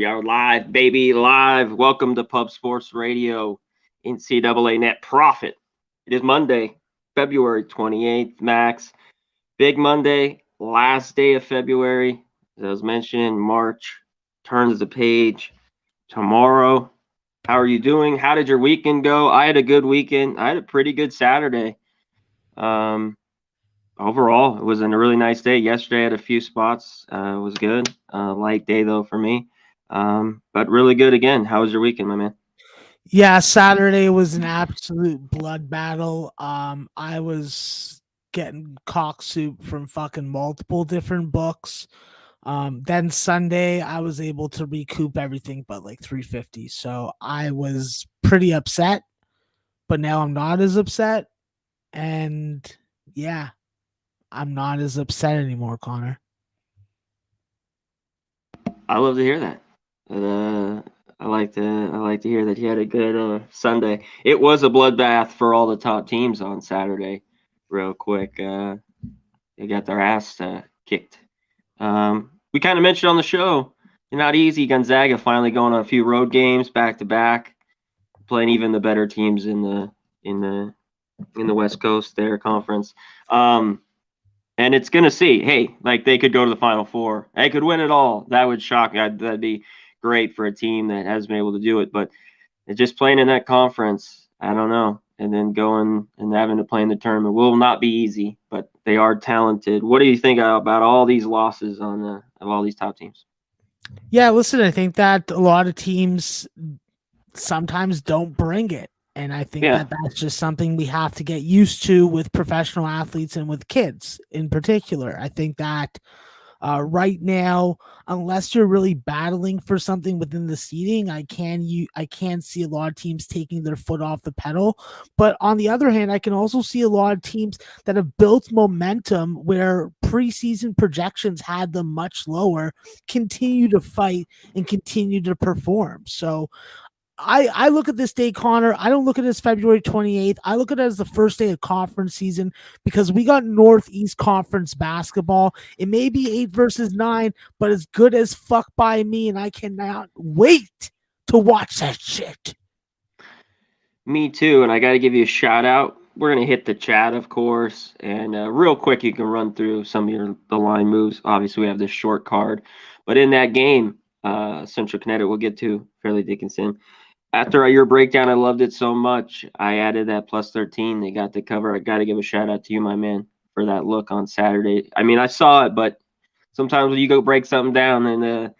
We are live, baby, live. Welcome to Pub Sports Radio, NCAA Net Profit. It is Monday, February 28th, Max. Big Monday, last day of February. As I was mentioning, March turns the page tomorrow. How are you doing? How did your weekend go? I had a good weekend. I had a pretty good Saturday. Overall, it was a really nice day. Yesterday, I had a few spots. It was good. Light day, though, for me. But really good again. How was your weekend, my man? Yeah, Saturday was an absolute blood battle. I was getting cock soup from fucking multiple different books. Then Sunday, I was able to recoup everything but like 350. So I was pretty upset, but now I'm not as upset. And yeah, I'm not as upset anymore, Connor. I love to hear that. I like to hear that you had a good Sunday. It was a bloodbath for all the top teams on Saturday. Real quick, they got their ass kicked. We kind of mentioned on the show, not easy. Gonzaga finally going on a few road games back to back, playing even the better teams in the West Coast, their conference. And it's going to see, hey, like they could go to the Final Four. They could win it all. That would shock me. That'd be great for a team that has been able to do it. But just playing in that conference, I don't know. And then going and having to play in the tournament will not be easy, but they are talented. What do you think about all these losses of all these top teams? Yeah, listen, I think that a lot of teams sometimes don't bring it. And I think that that's just something we have to get used to with professional athletes and with kids in particular. I think that right now, unless you're really battling for something within the seeding, I can see a lot of teams taking their foot off the pedal. But on the other hand, I can also see a lot of teams that have built momentum where preseason projections had them much lower, continue to fight and continue to perform. So I look at this day, Connor. I don't look at it as February 28th. I look at it as the first day of conference season because we got Northeast Conference basketball. It may be 8 versus 9, but it's good as fuck by me, and I cannot wait to watch that shit. Me too, and I got to give you a shout out. We're going to hit the chat, of course, and real quick, you can run through some of the line moves. Obviously, we have this short card, but in that game, Central Connecticut, we'll get to Fairleigh Dickinson. After your breakdown, I loved it so much. I added that plus 13. They got the cover. I got to give a shout out to you, my man, for that look on Saturday. I mean, I saw it, but sometimes when you go break something down, and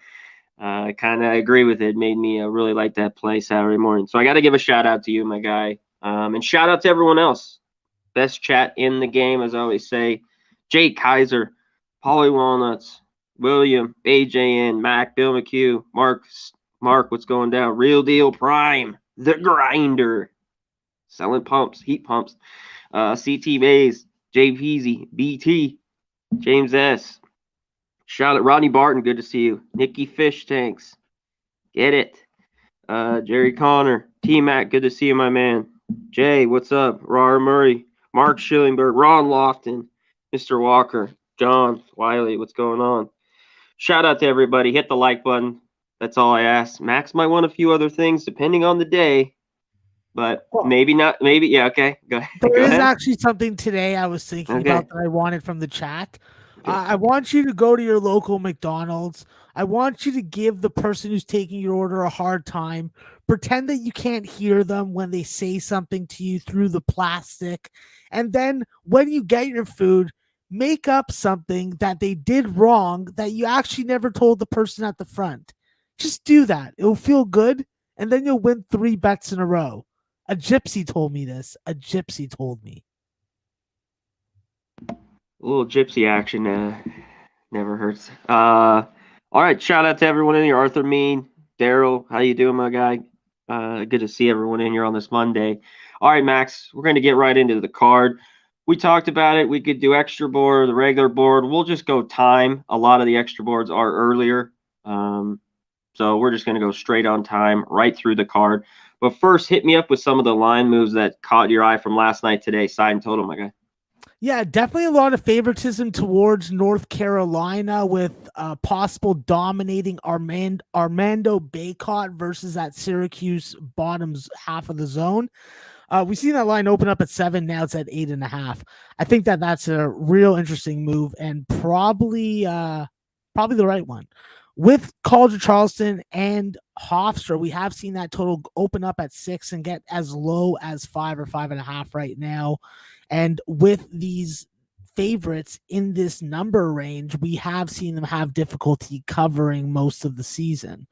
I kind of agree with it. It made me really like that play Saturday morning. So I got to give a shout out to you, my guy. And shout out to everyone else. Best chat in the game, as I always say. Jake Kaiser, Polly Walnuts, William, AJN, Mac, Bill McHugh, Mark, what's going down? Real Deal Prime, The Grinder, Selling Pumps, Heat Pumps, CT Mays, Jay Peasy, BT, James S. Charlotte, Rodney Barton, good to see you. Nikki Fish Tanks, get it. Jerry Connor, T-Mac, good to see you, my man. Jay, what's up? Rar Murray, Mark Schillingberg, Ron Lofton, Mr. Walker, John Wiley, what's going on? Shout out to everybody. Hit the like button. That's all I ask. Max might want a few other things depending on the day, but maybe not. Maybe, yeah, okay. Go ahead. There is actually something today I was thinking about that I wanted from the chat. Okay. I want you to go to your local McDonald's. I want you to give the person who's taking your order a hard time. Pretend that you can't hear them when they say something to you through the plastic. And then when you get your food, make up something that they did wrong that you actually never told the person at the front. Just do that. It'll feel good, and then you'll win 3 bets in a row. A gypsy told me this. A gypsy told me. A little gypsy action never hurts. All right, shout out to everyone in here. Arthur Mean, Daryl, how you doing, my guy? Good to see everyone in here on this Monday. All right, Max, we're going to get right into the card. We talked about it. We could do extra board, the regular board. We'll just go time. A lot of the extra boards are earlier. So we're just going to go straight on time, right through the card. But first, hit me up with some of the line moves that caught your eye from last night today, side and total, my guy. Yeah, definitely a lot of favoritism towards North Carolina with possible dominating Armando Baycott versus that Syracuse bottoms half of the zone. We've seen that line open up at 7. Now it's at 8.5. I think that that's a real interesting move and probably the right one. With College of Charleston and Hofstra, we have seen that total open up at 6 and get as low as 5 or 5.5 right now. And with these favorites in this number range, we have seen them have difficulty covering most of the season.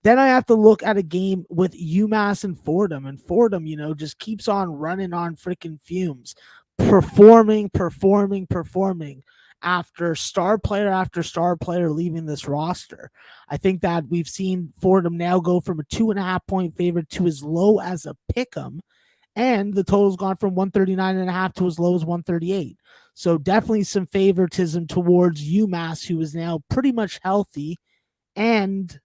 Then I have to look at a game with UMass and Fordham. And Fordham, just keeps on running on freaking fumes, performing after star player leaving this roster. I think that we've seen Fordham now go from a 2.5 point favorite to as low as a pick 'em, and the total's gone from 139.5 to as low as 138. So definitely some favoritism towards UMass, who is now pretty much healthy, and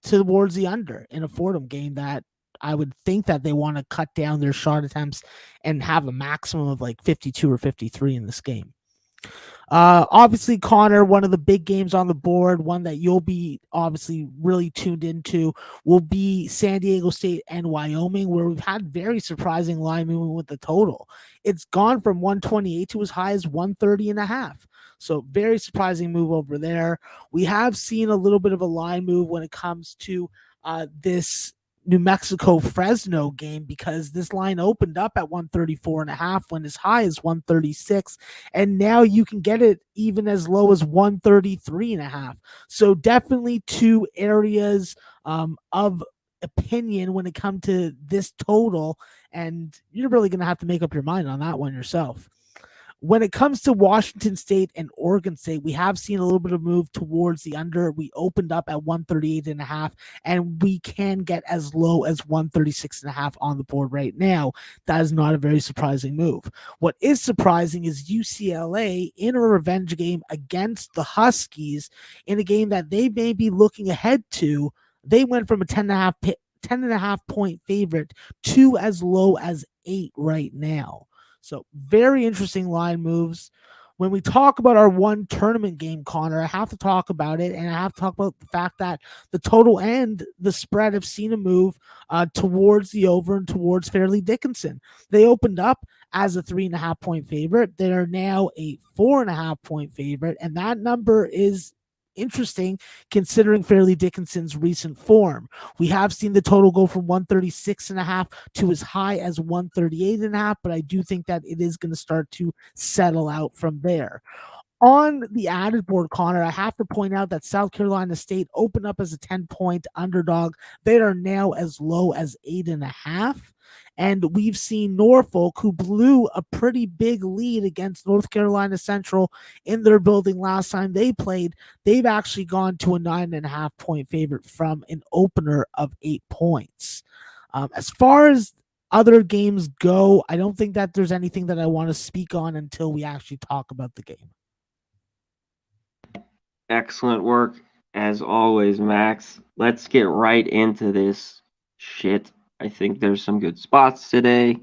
towards the under in a Fordham game that I would think that they want to cut down their shot attempts and have a maximum of like 52 or 53 in this game. Obviously, Conor, one of the big games on the board, one that you'll be obviously really tuned into, will be San Diego State and Wyoming, where we've had very surprising line movement with the total. It's gone from 128 to as high as 130.5. So very surprising move over there. We have seen a little bit of a line move when it comes to this New Mexico Fresno game, because this line opened up at 134.5, went as high as 136, and now you can get it even as low as 133.5. So definitely two areas of opinion when it comes to this total, and you're really going to have to make up your mind on that one yourself. When it comes to Washington State and Oregon State, we have seen a little bit of move towards the under. We opened up at 138.5, and we can get as low as 136.5 on the board right now. That is not a very surprising move. What is surprising is UCLA in a revenge game against the Huskies, in a game that they may be looking ahead to. They went from a 10.5 point favorite to as low as 8 right now. So very interesting line moves. When we talk about our one tournament game, Conor, I have to talk about it, and I have to talk about the fact that the total and the spread have seen a move towards the over and towards Fairleigh Dickinson. They opened up as a 3.5 point favorite. They are now a 4.5 point favorite, and that number is interesting considering Fairleigh Dickinson's recent form. We have seen the total go from 136.5 to as high as 138.5, but I do think that it is going to start to settle out from there. On the added board, Conor, I have to point out that South Carolina State opened up as a 10-point underdog. They are now as low as 8.5. And we've seen Norfolk, who blew a pretty big lead against North Carolina Central in their building last time they played. They've actually gone to a 9.5 point favorite from an opener of 8 points. As far as other games go, I don't think that there's anything that I want to speak on until we actually talk about the game. Excellent work as always, Max. Let's get right into this shit. I think there's some good spots today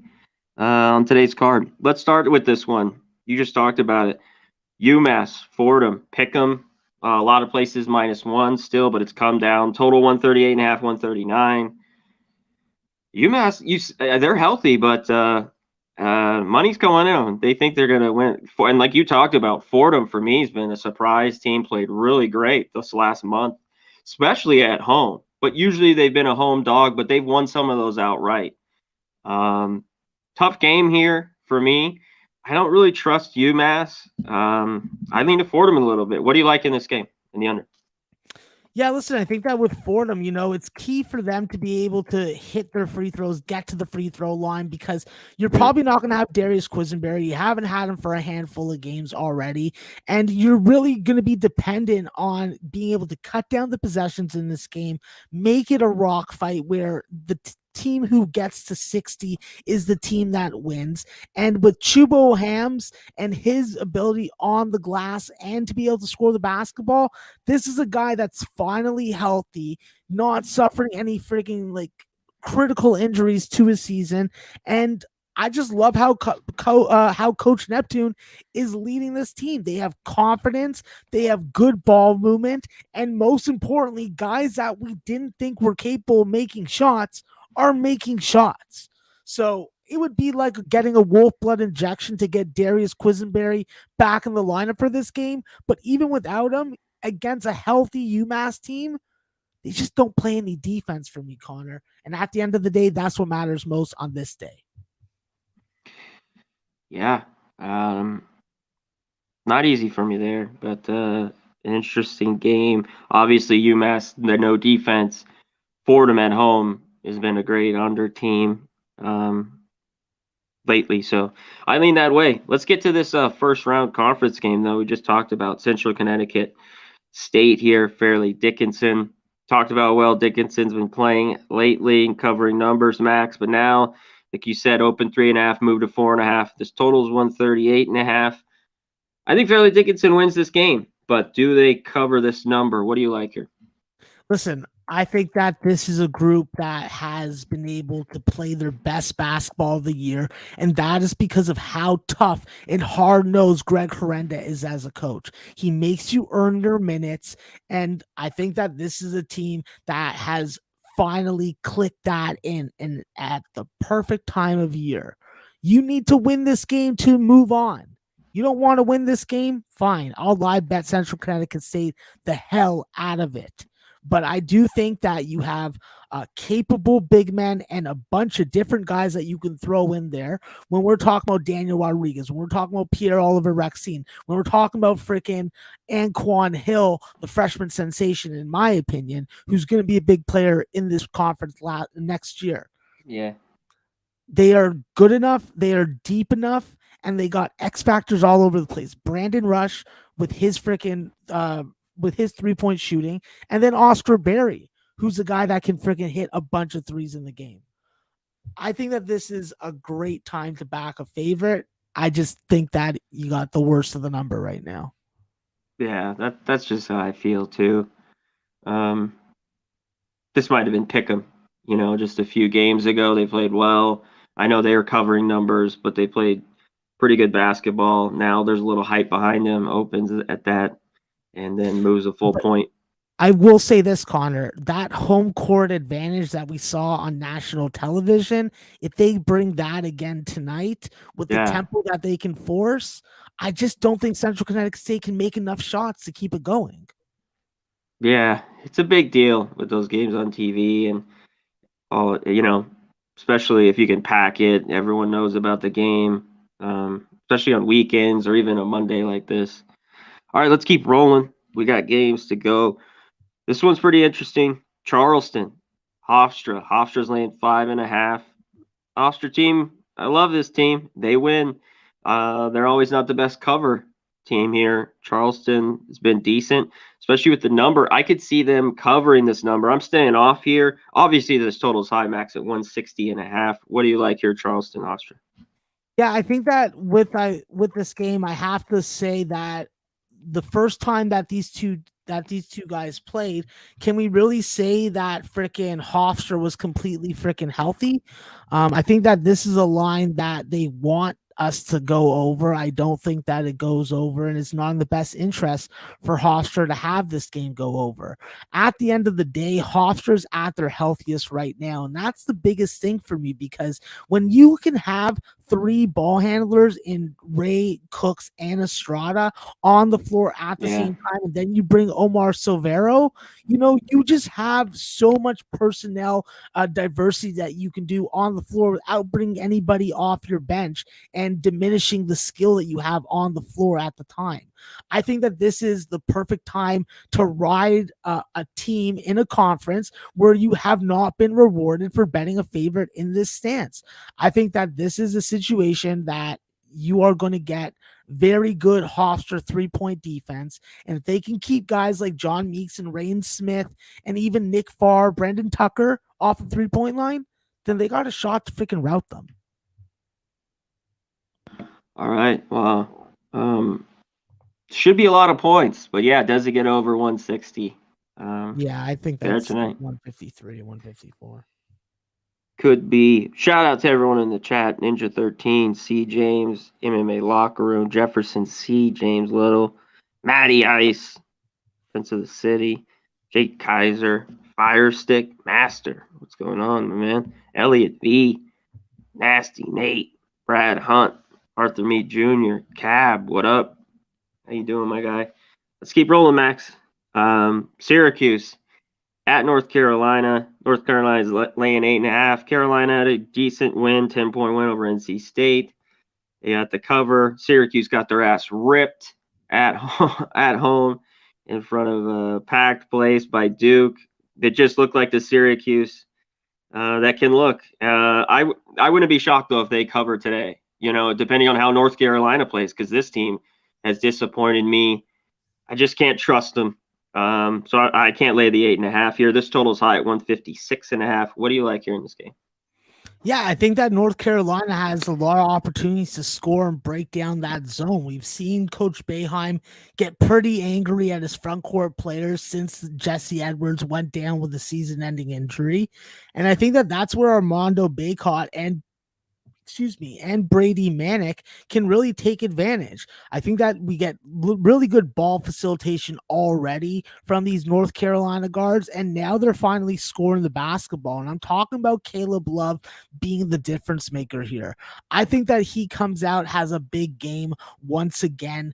on today's card. Let's start with this one. You just talked about it. UMass, Fordham, Pick'em. A lot of places -1 still, but it's come down. Total 138.5, 139. UMass, they're healthy, but money's going in. They think they're going to win. And like you talked about, Fordham for me has been a surprise team. Played really great this last month, especially at home. But usually they've been a home dog, but they've won some of those outright. Tough game here for me. I don't really trust UMass. I lean to Fordham a little bit. What do you like in this game in the under? Yeah, listen, I think that with Fordham, it's key for them to be able to hit their free throws, get to the free throw line, because you're probably not going to have Darius Quisenberry. You haven't had him for a handful of games already, and you're really going to be dependent on being able to cut down the possessions in this game, make it a rock fight where the team who gets to 60 is the team that wins. And with Chubo Hams and his ability on the glass and to be able to score the basketball, this is a guy that's finally healthy, not suffering any freaking critical injuries to his season. And I just love how how Coach Neptune is leading this team. They have confidence, they have good ball movement, and most importantly, guys that we didn't think were capable of making shots are making shots. So it would be like getting a wolf blood injection to get Darius Quisenberry back in the lineup for this game. But even without him, against a healthy UMass team, they just don't play any defense for me, Connor. And at the end of the day, that's what matters most on this day. Yeah. Not easy for me there, but an interesting game. Obviously, UMass, the no defense. Fordham at home has been a great under team lately, so I lean that way. Let's get to this first round conference game, though. We just talked about Central Connecticut State here, Fairleigh Dickinson. Talked about how well Dickinson's been playing lately and covering numbers, Max, but now, like you said, open 3.5, move to 4.5. This total is 138.5. I think Fairleigh Dickinson wins this game, but do they cover this number? What do you like here? Listen, I think that this is a group that has been able to play their best basketball of the year, and that is because of how tough and hard-nosed Greg Herenda is as a coach. He makes you earn your minutes, and I think that this is a team that has finally clicked that in and at the perfect time of year. You need to win this game to move on. You don't want to win this game? Fine. I'll live bet Central Connecticut State the hell out of it. But I do think that you have capable big men and a bunch of different guys that you can throw in there. When we're talking about Daniel Rodriguez, when we're talking about Pierre Oliver Rexine, when we're talking about freaking Anquan Hill, the freshman sensation, in my opinion, who's going to be a big player in this conference next year. Yeah. They are good enough. They are deep enough. And they got X factors all over the place. Brandon Rush with his freaking with his 3-point shooting, and then Oscar Berry, who's the guy that can freaking hit a bunch of threes in the game. I think that this is a great time to back a favorite. I just think that you got the worst of the number right now. Yeah, that's just how I feel too. This might have been Pick'em, just a few games ago. They played well. I know they were covering numbers, but they played pretty good basketball. Now there's a little hype behind them, opens at that, and then moves a full point. I will say this, Connor, that home court advantage that we saw on national television, if they bring that again tonight with the tempo that they can force, I just don't think Central Connecticut State can make enough shots to keep it going. Yeah, it's a big deal with those games on TV and all, especially if you can pack it. Everyone knows about the game, especially on weekends or even a Monday like this. All right, let's keep rolling. We got games to go. This one's pretty interesting. Charleston, Hofstra. Hofstra's laying 5.5. Hofstra team, I love this team. They win. They're always not the best cover team here. Charleston has been decent, especially with the number. I could see them covering this number. I'm staying off here. Obviously, this total's high, Max, at 160.5. What do you like here, Charleston, Hofstra? Yeah, I think that with this game, I have to say that the first time that these two guys played, can we really say that freaking Hofstra was completely freaking healthy? I think that this is a line that they want us to go over. I don't think that it goes over, and it's not in the best interest for Hofstra to have this game go over. At the end of the day, Hofstra's at their healthiest right now, and that's the biggest thing for me, because when you can have 3 ball handlers in Ray, Cooks, and Estrada on the floor at the same time, and then you bring Omar Silvero, you just have so much personnel diversity that you can do on the floor without bringing anybody off your bench and diminishing the skill that you have on the floor at the time. I think that this is the perfect time to ride a team in a conference where you have not been rewarded for betting a favorite in this stance. I think that this is a situation that you are going to get very good Hofstra 3-point defense. And if they can keep guys like John Meeks and Rain Smith and even Nick Farr, Brendan Tucker off the 3-point line, then they got a shot to freaking rout them. All right. Well, should be a lot of points, but yeah, does it get over 160? Yeah, I think that's 153, 154. Could be. Shout out to everyone in the chat. Ninja 13, C. James, MMA Locker Room, Jefferson C. James Little, Matty Ice, Prince of the City, Jake Kaiser, Firestick, Master. What's going on, my man? Elliot V, Nasty Nate, Brad Hunt, Arthur Mead Jr., Cab, what up? How you doing, my guy? Let's keep rolling, Max. Syracuse at North Carolina. North Carolina's laying 8.5. Carolina had a decent win, 10-point win over NC State. They got the cover. Syracuse got their ass ripped at home in front of a packed place by Duke. It just looked like the Syracuse that can look. I wouldn't be shocked though if they cover today. Depending on how North Carolina plays, because this team has disappointed me. I just can't trust them. So I can't lay the 8.5 here. This total's high at 156.5. What do you like here in this game? Yeah, I think that North Carolina has a lot of opportunities to score and break down that zone. We've seen Coach Boeheim get pretty angry at his front court players since Jesse Edwards went down with a season-ending injury. And I think that that's where Armando Bacot and Brady Manick can really take advantage. I think that we get really good ball facilitation already from these North Carolina guards, and now they're finally scoring the basketball. And I'm talking about Caleb Love being the difference maker here. I think that he comes out, has a big game once again,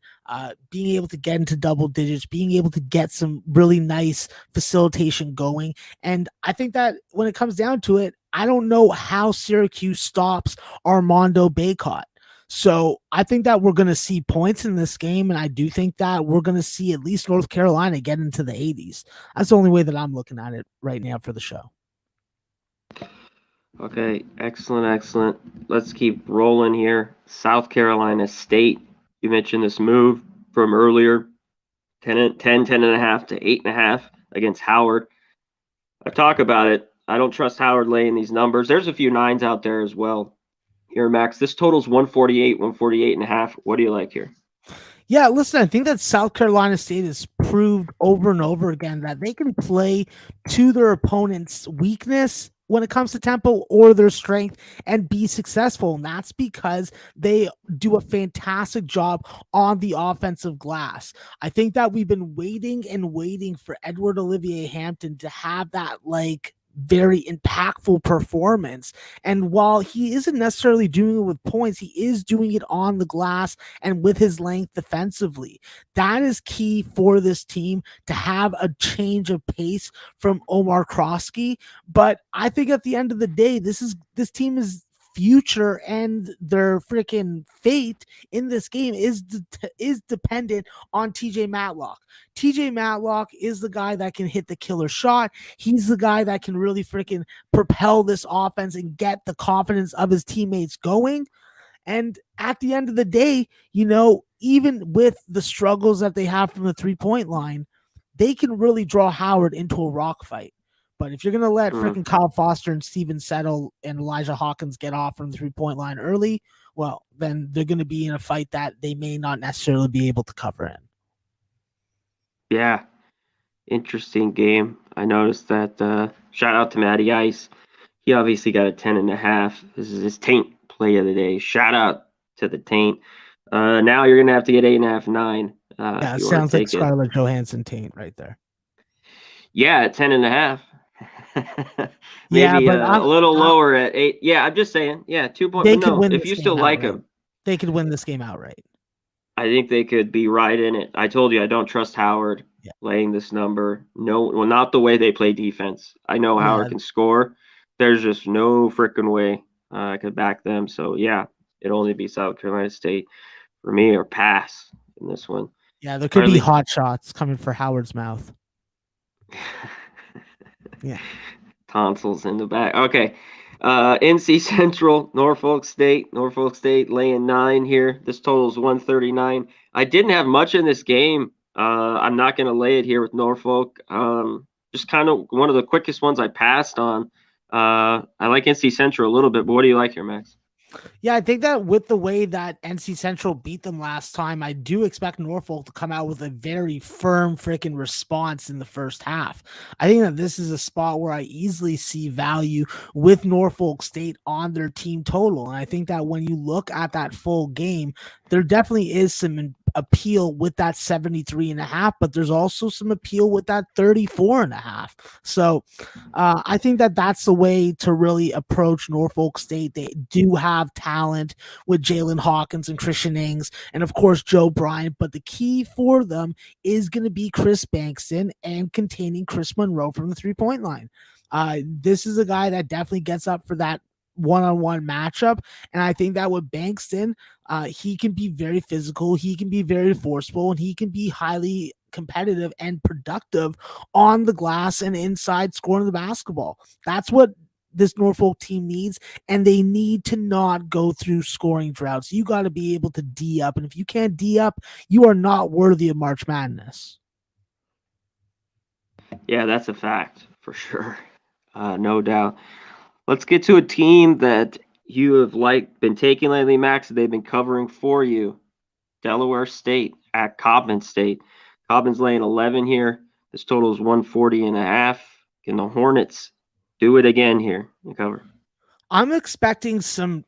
being able to get into double digits, being able to get some really nice facilitation going. And I think that when it comes down to it, I don't know how Syracuse stops Armando Bacot. So I think that we're going to see points in this game, and I do think that we're going to see at least North Carolina get into the 80s. That's the only way that I'm looking at it right now for the show. Okay, excellent. Let's keep rolling here. South Carolina State. You mentioned this move from earlier, 10.5 to 8.5 against Howard. I talk about it. I don't trust Howard laying these numbers. There's a few 9s out there as well. Here, Max, this total's 148.5. What do you like here? Yeah, listen, I think that South Carolina State has proved over and over again that they can play to their opponent's weakness when it comes to tempo or their strength and be successful. And that's because they do a fantastic job on the offensive glass. I think that we've been waiting for Edward Olivier Hampton to have that very impactful performance. And while he isn't necessarily doing it with points, he is doing it on the glass and with his length defensively. That is key for this team to have a change of pace from Omar Krosky. But I think at the end of the day, this team is future and their freaking fate in this game is dependent on TJ Matlock. TJ Matlock is the guy that can hit the killer shot. He's the guy that can really freaking propel this offense and get the confidence of his teammates going. And at the end of the day, even with the struggles that they have from the 3-point line, they can really draw Howard into a rock fight. But if you're going to let freaking Kyle Foster and Steven Settle and Elijah Hawkins get off from the 3-point line early, well, then they're going to be in a fight that they may not necessarily be able to cover in. Yeah, interesting game. I noticed that. Shout out to Matty Ice. He obviously got a 10.5. This is his taint play of the day. Shout out to the taint. Now you're going to have to get 8.5, 9. Yeah, it sounds like Scarlett Johansson taint right there. Yeah, at 10.5. Maybe a little lower at 8. Yeah, I'm just saying. Yeah, 2 points. No, if you still like them, they could win this game outright. I think they could be right in it. I told you I don't trust Howard laying this number. No, well, not the way they play defense. I know Howard can score. There's just no freaking way I could back them. So yeah, it'd only be South Carolina State for me or pass in this one. Yeah, there could be hot shots coming for Howard's mouth. Yeah. Tonsils in the back. Okay. NC Central, Norfolk State. Norfolk State laying 9 here. This total is 139. I didn't have much in this game. I'm not going to lay it here with Norfolk. Just kind of one of the quickest ones I passed on. I like NC Central a little bit, but what do you like here, Max? Yeah, I think that with the way that NC Central beat them last time, I do expect Norfolk to come out with a very firm freaking response in the first half. I think that this is a spot where I easily see value with Norfolk State on their team total. And I think that when you look at that full game, there definitely is some appeal with that 73.5, but there's also some appeal with that 34.5. So I think that that's the way to really approach Norfolk State. They do have talent with Jalen Hawkins and Christian Ings, and of course Joe Bryant. But the key for them is going to be Chris Bankston and containing Chris Monroe from the 3-point line. This is a guy that definitely gets up for that one-on-one matchup, and I think that with Bankston, he can be very physical, he can be very forceful, and he can be highly competitive and productive on the glass and inside scoring the basketball. That's what this Norfolk team needs, and they need to not go through scoring droughts. You got to be able to D up, and if you can't D up, you are not worthy of March Madness. Yeah, that's a fact for sure. No doubt. Let's get to a team that you have been taking lately, Max. They've been covering for you. Delaware State at Coppin State. Coppin's laying 11 here. This total is 140.5. Can the Hornets do it again here and cover? I'm expecting some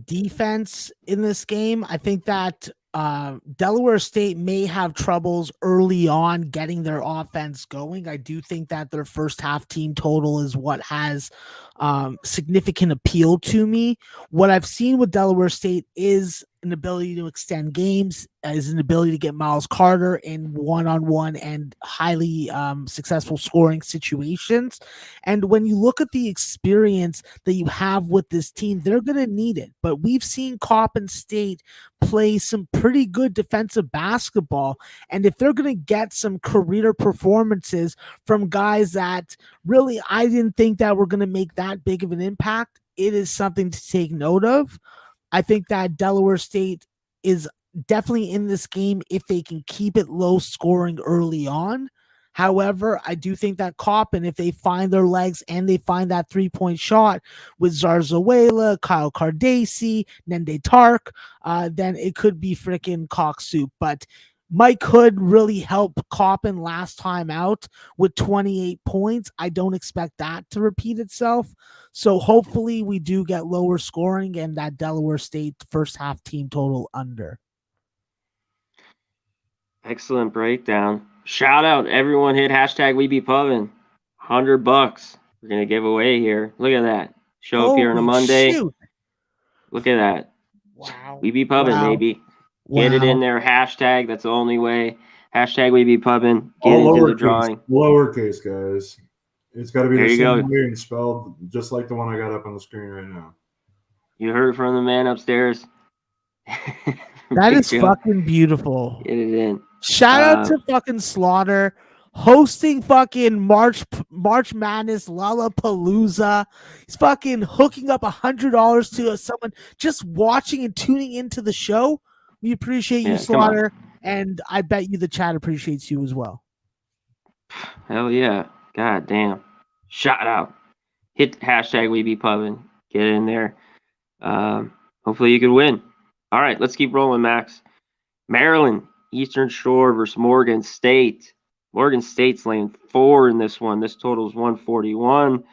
defense in this game. I think that Delaware State may have troubles early on getting their offense going. I do think that their first half team total is what has significant appeal to me. What I've seen with Delaware State is an ability to extend games, is an ability to get Miles Carter in one-on-one and highly successful scoring situations. And when you look at the experience that you have with this team, they're going to need it. But we've seen Coppin State play some pretty good defensive basketball. And if they're going to get some career performances from guys that really I didn't think that were going to make that big of an impact, it is something to take note of. I think that Delaware State is definitely in this game if they can keep it low scoring early on. However, I do think that Coppin, if they find their legs and they find that 3-point shot with Zarzuela, Kyle Cardace, Nende Tark, then it could be freaking cock soup. But Mike Hood really helped Coppin last time out with 28 points. I don't expect that to repeat itself. So hopefully we do get lower scoring and that Delaware State first half team total under. Excellent breakdown. Shout out everyone, hit hashtag we be pubbing. $100 we're gonna give away here. Look at that. Show up here on a Monday. Shoot. Look at that. Wow. We be pubbing, baby. Get it in there. Hashtag. That's the only way. Hashtag we be pubbing. Get into the drawing. Lowercase, guys. It's got to be there the same way and spelled just like the one I got up on the screen right now. You heard from the man upstairs. That is fucking beautiful. Get it in. Shout out to fucking Slaughter hosting fucking March Madness Lollapalooza. He's fucking hooking up $100 to someone just watching and tuning into the show. We appreciate you, Slaughter, and I bet you the chat appreciates you as well. Hell yeah. God damn. Shout out. Hit hashtag we be pubbing. Get in there. Hopefully you can win. All right, let's keep rolling, Max. Maryland, Eastern Shore versus Morgan State. Morgan State's laying 4 in this one. This total is 141.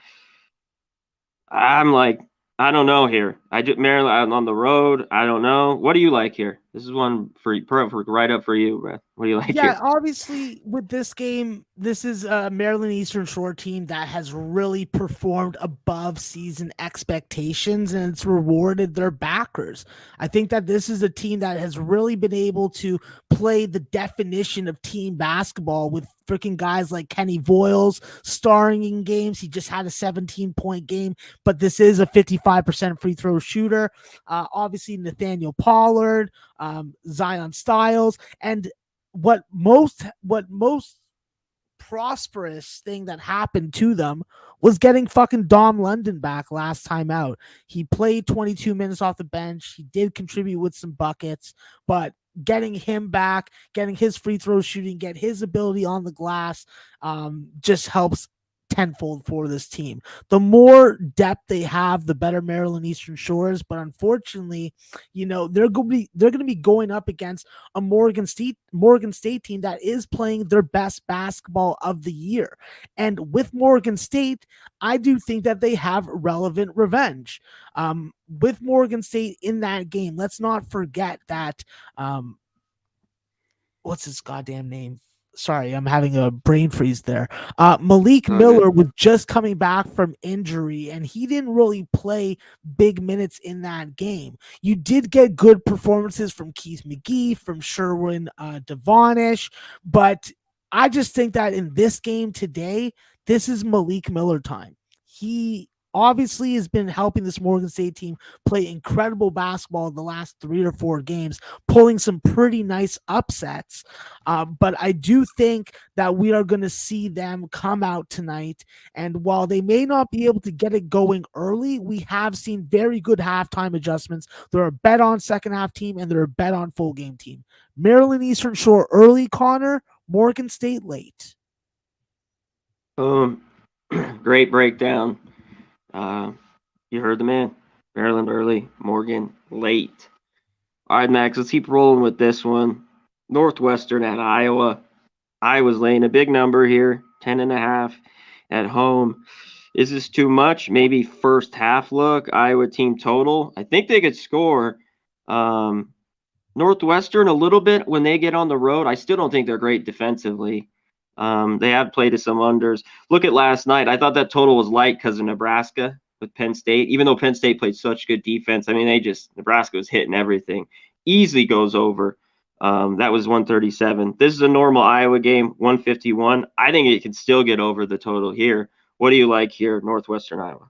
I'm like, I don't know here. Maryland, I'm on the road. I don't know. What do you like here? This is one for right up for you, Brett. What do you like here? Yeah, obviously with this game, this is a Maryland Eastern Shore team that has really performed above season expectations, and it's rewarded their backers. I think that this is a team that has really been able to play the definition of team basketball with freaking guys like Kenny Voiles starring in games. He just had a 17-point game, but this is a 55% free throw shooter. Obviously Nathaniel Pollard, Zion Styles, and what most prosperous thing that happened to them was getting fucking Dom London back last time out. He played 22 minutes off the bench. He did contribute with some buckets, but getting him back, getting his free throw shooting, get his ability on the glass, just helps tenfold for this team. The more depth they have, the better Maryland Eastern Shore is. But unfortunately, they're going to be going up against a Morgan State team that is playing their best basketball of the year. And with Morgan State, I do think that they have relevant revenge. With Morgan State in that game, let's not forget that what's his goddamn name? Sorry, I'm having a brain freeze there. Malik Miller was just coming back from injury, and he didn't really play big minutes in that game. You did get good performances from Keith McGee, from Sherwin Devonish, but I just think that in this game today, this is Malik Miller time. He obviously has been helping this Morgan State team play incredible basketball in the last 3 or 4 games, pulling some pretty nice upsets. But I do think that we are going to see them come out tonight. And while they may not be able to get it going early, we have seen very good halftime adjustments. They're a bet on second half team, and they're a bet on full game team. Maryland Eastern Shore early, Connor. Morgan State late. Great breakdown. You heard the man. Maryland early, Morgan late. All right, Max, let's keep rolling with this one. Northwestern at Iowa. Iowa's laying a big number here, 10.5 at home. Is this too much? Maybe first half look, Iowa team total. I think they could score. Northwestern a little bit when they get on the road. I still don't think they're great defensively. They have played to some unders. Look at last night. I thought that total was light because of Nebraska with Penn State. Even though Penn State played such good defense, I mean, Nebraska was hitting everything. Easily goes over. That was 137. This is a normal Iowa game, 151. I think it can still get over the total here. What do you like here, Northwestern Iowa?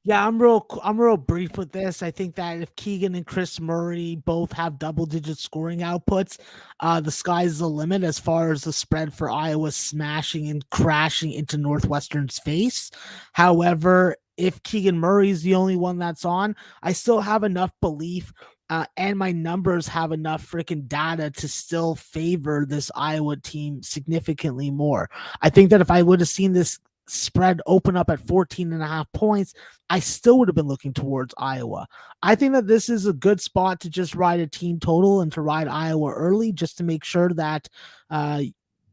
Yeah, I'm real brief with this. I think that if Keegan and Chris Murray both have double-digit scoring outputs, the sky's the limit as far as the spread for Iowa smashing and crashing into Northwestern's face. However, if Keegan Murray is the only one that's on, I still have enough belief and my numbers have enough freaking data to still favor this Iowa team significantly more. I think that if I would have seen this spread open up at 14.5 points, I still would have been looking towards Iowa. I think that this is a good spot to just ride a team total and to ride Iowa early just to make sure that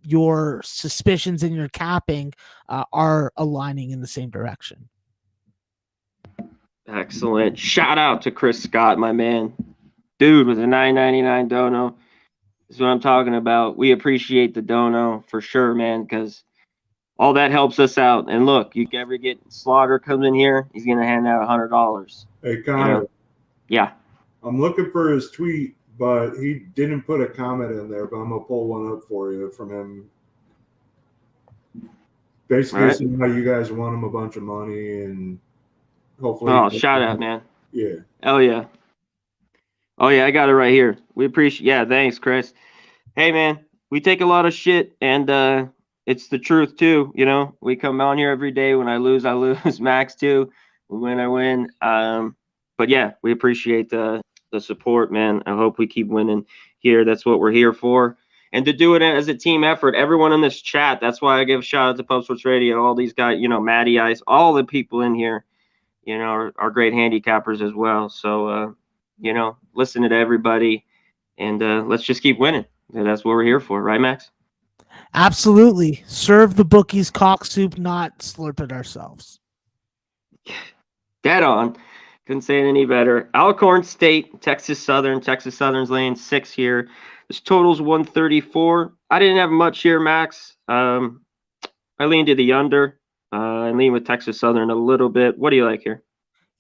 your suspicions and your capping are aligning in the same direction. Excellent. Shout out to Chris Scott, my man. Dude with a $9.99 dono. This is what I'm talking about. We appreciate the dono for sure, man, because all that helps us out. And look, you ever get Slaughter comes in here, he's going to hand out $100. Hey, Connor. Yeah. I'm looking for his tweet, but he didn't put a comment in there, but I'm going to pull one up for you from him. Basically saying how you guys won him a bunch of money and hopefully. Oh, shout out, man. Yeah. Oh, yeah. Oh, yeah, I got it right here. We appreciate. Yeah, thanks, Chris. Hey, man, we take a lot of shit, and it's the truth, too. You know, we come on here every day. When I lose, I lose. Max, too. We win, I win. But, yeah, we appreciate the support, man. I hope we keep winning here. That's what we're here for. And to do it as a team effort, everyone in this chat, that's why I give a shout out to Pub Sports Radio, all these guys, you know, Matty Ice, all the people in here, you know, are great handicappers as well. So, you know, listen to everybody, and let's just keep winning. And that's what we're here for. Right, Max? Absolutely. Serve the bookies cock soup, not slurp it ourselves. Dead on. Couldn't say it any better. Alcorn State, Texas Southern. Texas Southern's laying 6 here. This total's 134. I didn't have much here, Max. I leaned to the under. I lean with Texas Southern a little bit. What do you like here?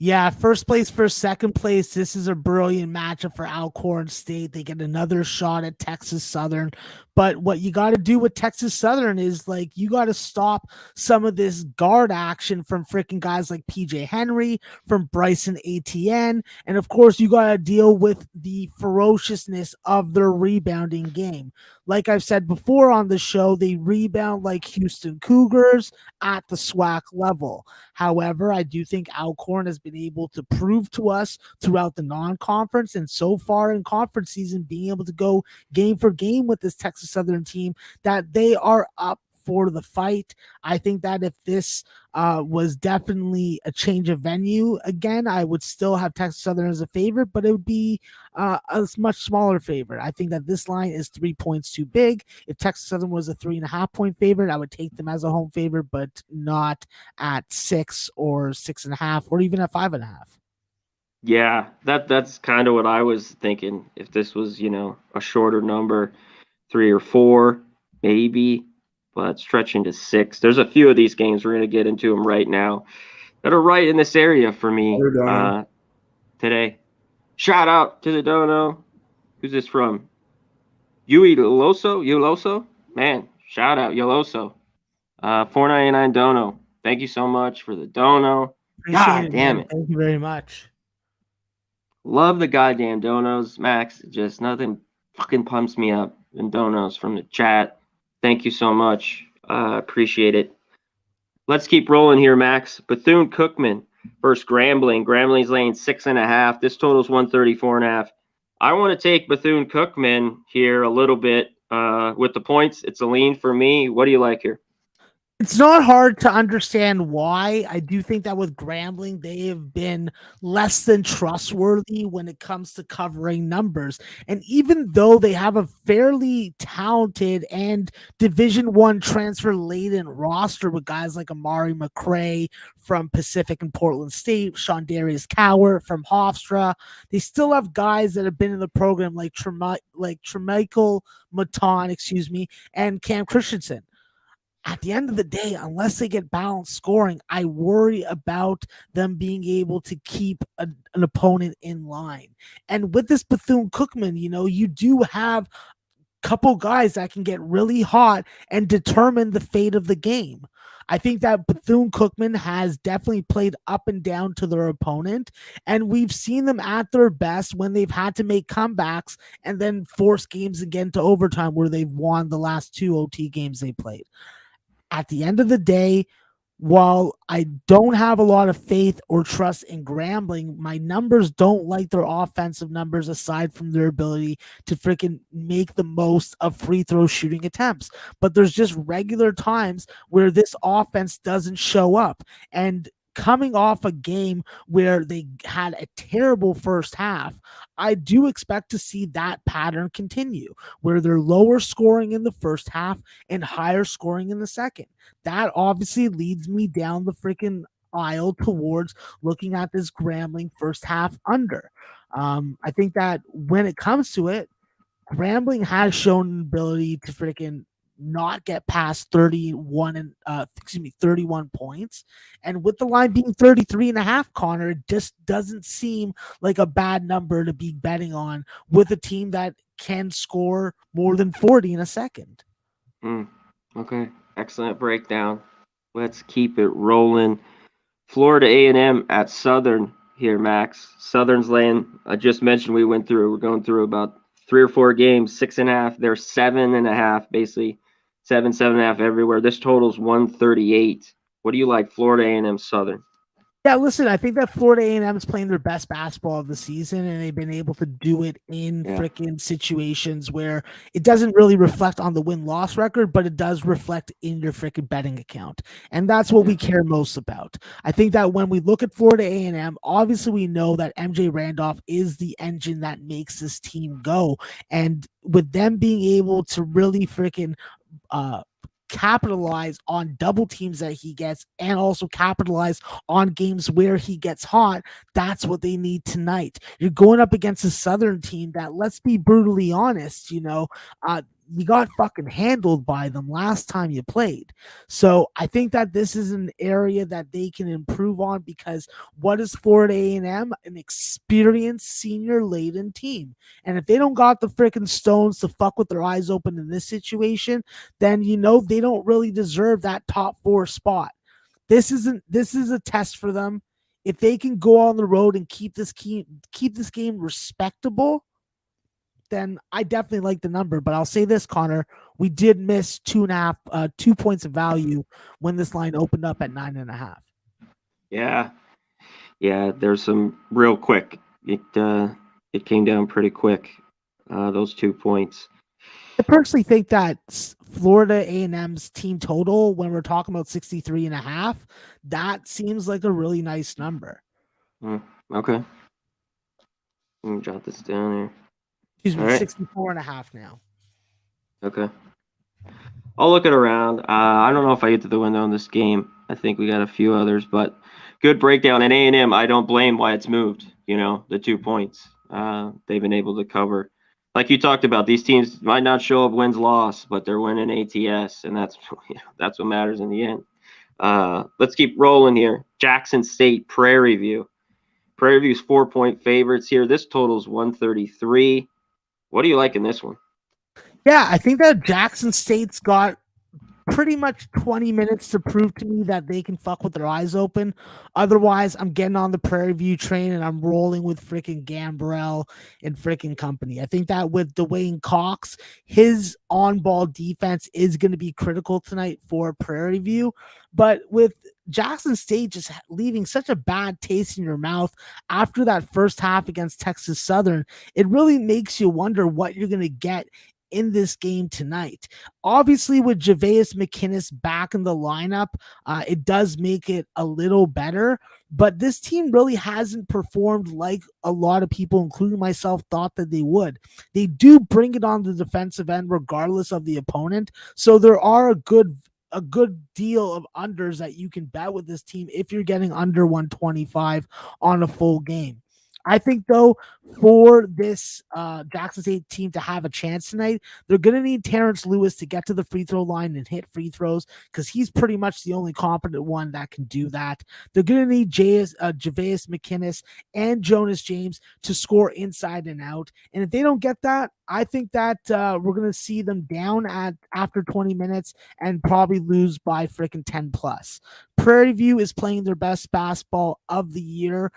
Yeah, first place for second place. This is a brilliant matchup for Alcorn State. They get another shot at Texas Southern. But what you got to do with Texas Southern is, like, you got to stop some of this guard action from freaking guys like PJ Henry, from Bryson ATN. And, of course, you got to deal with the ferociousness of their rebounding game. Like I've said before on the show, they rebound like Houston Cougars at the SWAC level. However, I do think Alcorn has been able to prove to us throughout the non-conference and so far in conference season, being able to go game for game with this Texas Southern team, that they are up for the fight. I think that if this was definitely a change of venue again, I would still have Texas Southern as a favorite, but it would be a much smaller favorite. I think that this line is 3 points too big. If Texas Southern was a 3.5 point favorite, I would take them as a home favorite, but not at 6 or 6.5 or even at 5.5. Yeah, that's kind of what I was thinking. If this was, a shorter number, 3 or 4, maybe, but stretching to 6. There's a few of these games, we're going to get into them right now, that are right in this area for me today. Shout out to the dono. Who's this from? Uloso? Man, shout out, Uloso. $4.99 dono. Thank you so much for the dono. God damn it. Thank you very much. Love the goddamn donos, Max. Just nothing fucking pumps me up than donos from the chat. Thank you so much. Appreciate it. Let's keep rolling here, Max. Bethune-Cookman versus Grambling. Grambling's laying 6.5. This total's 134.5. I want to take Bethune-Cookman here a little bit with the points. It's a lean for me. What do you like here? It's not hard to understand why. I do think that with Grambling, they have been less than trustworthy when it comes to covering numbers. And even though they have a fairly talented and Division I transfer laden roster with guys like Amari McCray from Pacific and Portland State, Sean Darius Cower from Hofstra, they still have guys that have been in the program like Tremichael Maton, and Cam Christensen. At the end of the day, unless they get balanced scoring, I worry about them being able to keep an opponent in line. And with this Bethune-Cookman, you do have a couple guys that can get really hot and determine the fate of the game. I think that Bethune-Cookman has definitely played up and down to their opponent, and we've seen them at their best when they've had to make comebacks and then force games again to overtime where they've won the last 2 OT games they played. At the end of the day, while I don't have a lot of faith or trust in Grambling, my numbers don't like their offensive numbers aside from their ability to freaking make the most of free throw shooting attempts. But there's just regular times where this offense doesn't show up. And coming off a game where they had a terrible first half, I do expect to see that pattern continue, where they're lower scoring in the first half and higher scoring in the second. That obviously leads me down the freaking aisle towards looking at this Grambling first half under. I think that when it comes to it, Grambling has shown an ability to freaking not get past 31 points. And with the line being 33.5, Connor, it just doesn't seem like a bad number to be betting on with a team that can score more than 40 in a second. Okay. Excellent breakdown. Let's keep it rolling. Florida A&M at Southern here, Max. Southern's laying, I just mentioned we're going through about 3 or 4 games, 6.5. They're 7.5, basically 7.5 everywhere. This total's 138. What do you like, Florida A&M Southern? Yeah, listen, I think that Florida A&M is playing their best basketball of the season, and they've been able to do it in freaking situations where it doesn't really reflect on the win-loss record, but it does reflect in your freaking betting account. And that's what we care most about. I think that when we look at Florida A&M, obviously we know that MJ Randolph is the engine that makes this team go. And with them being able to really freaking capitalize on double teams that he gets and also capitalize on games where he gets hot, that's what they need tonight. You're going up against a Southern team that, let's be brutally honest, you got fucking handled by them last time you played. So I think that this is an area that they can improve on, because what is Florida A&M? An experienced senior laden team. And if they don't got the freaking stones to fuck with their eyes open in this situation, then they don't really deserve that top 4 spot. This is a test for them. If they can go on the road and keep this game respectable, then I definitely like the number. But I'll say this, Connor, we did miss 2 points of value when this line opened up at 9.5. Yeah. There's some real quick. It came down pretty quick. Those 2 points. I personally think that Florida A&M's team total, when we're talking about 63.5, that seems like a really nice number. Okay. Let me jot this down here. Excuse me, All right. 64.5 now. Okay. I'll look it around. I don't know if I get to the window in this game. I think we got a few others, but good breakdown. And A&M, I don't blame why it's moved, the 2 points. They've been able to cover. Like you talked about, these teams might not show up wins-loss, but they're winning ATS, and that's what matters in the end. Let's keep rolling here. Jackson State, Prairie View. Prairie View's 4-point favorites here. This total's 133. What do you like in this one? Yeah, I think that Jackson State's got pretty much 20 minutes to prove to me that they can fuck with their eyes open. Otherwise, I'm getting on the Prairie View train and I'm rolling with freaking Gambrell and freaking company. I think that with Dwayne Cox, his on-ball defense is going to be critical tonight for Prairie View. But with Jackson State just leaving such a bad taste in your mouth after that first half against Texas Southern, it really makes you wonder what you're going to get in this game tonight. Obviously, with Javeus McKinnis back in the lineup, it does make it a little better, but this team really hasn't performed like a lot of people, including myself, thought that they would. They do bring it on the defensive end regardless of the opponent, so there are a good deal of unders that you can bet with this team if you're getting under 125 on a full game. I think, though, for this Jackson State team to have a chance tonight, they're going to need Terrence Lewis to get to the free throw line and hit free throws because he's pretty much the only competent one that can do that. They're going to need Javeus McKinnis and Jonas James to score inside and out. And if they don't get that, I think that we're going to see them down after 20 minutes and probably lose by freaking 10 plus. Prairie View is playing their best basketball of the year.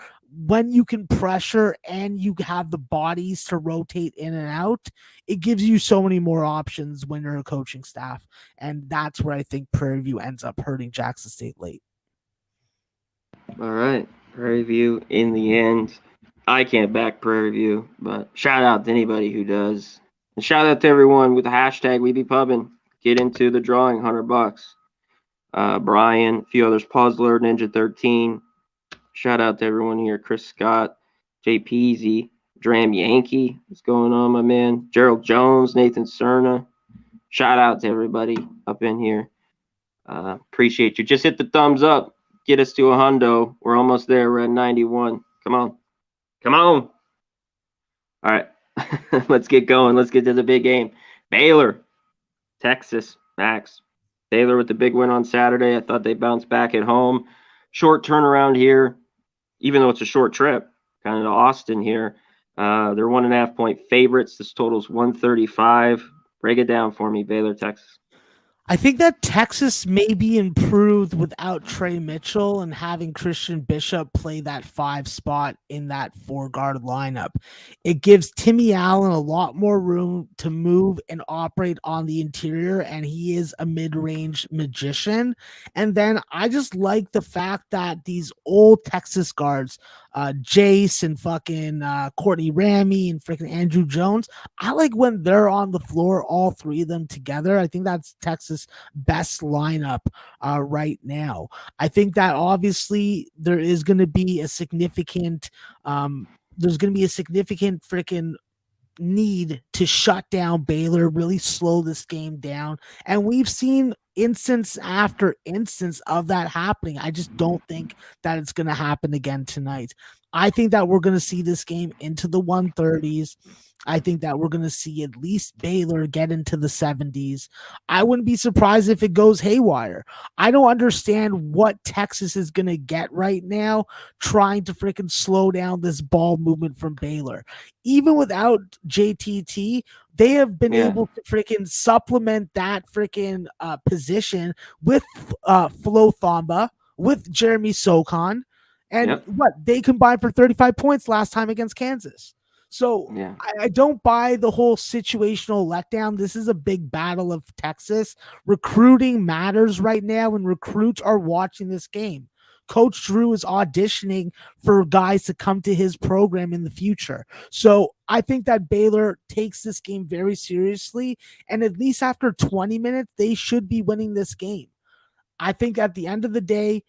When you can pressure and you have the bodies to rotate in and out, it gives you so many more options when you're a coaching staff. And that's where I think Prairie View ends up hurting Jackson State late. All right. Prairie View in the end. I can't back Prairie View, but shout out to anybody who does. And shout out to everyone with the hashtag We Be Pubbin'. Get into the drawing, $100. Brian, a few others, Puzzler, Ninja 13. Shout out to everyone here. Chris Scott, Jay Peasy, Dram Yankee. What's going on, my man? Gerald Jones, Nathan Cerna. Shout out to everybody up in here. Appreciate you. Just hit the thumbs up. Get us to a hundo. We're almost there. We're at 91. Come on. Come on. All right. Let's get going. Let's get to the big game. Baylor, Texas, Max. Baylor with the big win on Saturday. I thought they bounced back at home. Short turnaround here, even though it's a short trip, kind of to Austin here. They're 1.5 point favorites. This total's 135. Break it down for me, Baylor, Texas. I think that Texas may be improved without Trey Mitchell and having Christian Bishop play that 5 spot in that 4-guard lineup. It gives Timmy Allen a lot more room to move and operate on the interior, and he is a mid-range magician. And then I just like the fact that these old Texas guards, Jace and fucking Courtney Ramey and freaking Andrew Jones, I like when they're on the floor, all three of them together. I think that's Texas' best lineup right now. I think that obviously there is going to be a significant freaking need to shut down Baylor, really slow this game down. And we've seen instance after instance of that happening. I just don't think that it's going to happen again tonight. I think that we're going to see this game into the 130s. I think that we're going to see at least Baylor get into the 70s. I wouldn't be surprised if it goes haywire. I don't understand what Texas is going to get right now trying to freaking slow down this ball movement from Baylor. Even without JTT, they have been able to freaking supplement that freaking position with Flo Thamba, with Jeremy Socon, and what they combined for 35 points last time against Kansas. So I don't buy the whole situational letdown. This is a big battle of Texas. Recruiting matters right now, and recruits are watching this game. Coach Drew is auditioning for guys to come to his program in the future. So I think that Baylor takes this game very seriously, and at least after 20 minutes, they should be winning this game. I think at the end of the day,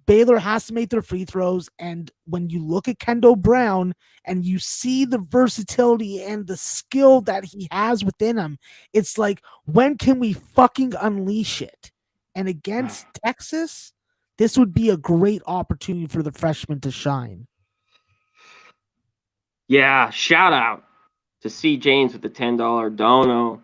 Baylor has to make their free throws. And when you look at Kendall Brown and you see the versatility and the skill that he has within him, it's like, when can we fucking unleash it? And against Texas, this would be a great opportunity for the freshman to shine. Yeah, shout out to C. James with the $10 dono.